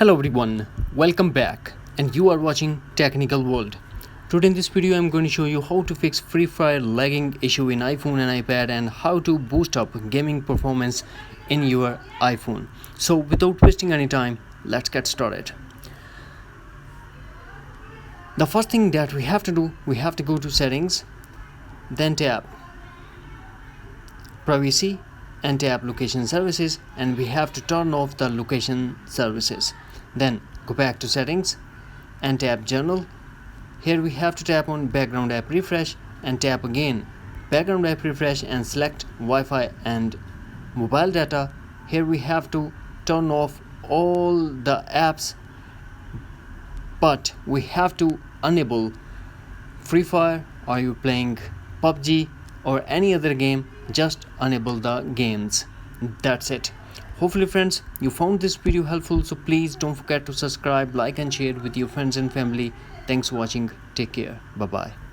Hello everyone, welcome back and you are watching Technical World. Today in this video I'm going to show you how to fix Free Fire lagging issue in iPhone and iPad and how to boost up gaming performance in your iPhone. So without wasting any time, let's get started. The first thing that we have to do, we have to go to settings, then tap privacy and tap location services, and we have to turn off the location services. Then go back to settings and tap general. Here we have to tap on background app refresh and tap again background app refresh and select Wi-Fi and mobile data. Here we have to turn off all the apps, but we have to enable Free Fire. Are you playing PUBG or any other game? Just enable the games. That's it. Hopefully friends, you found this video helpful, so please don't forget to subscribe, like and share with your friends and family. Thanks for watching. Take care. Bye bye.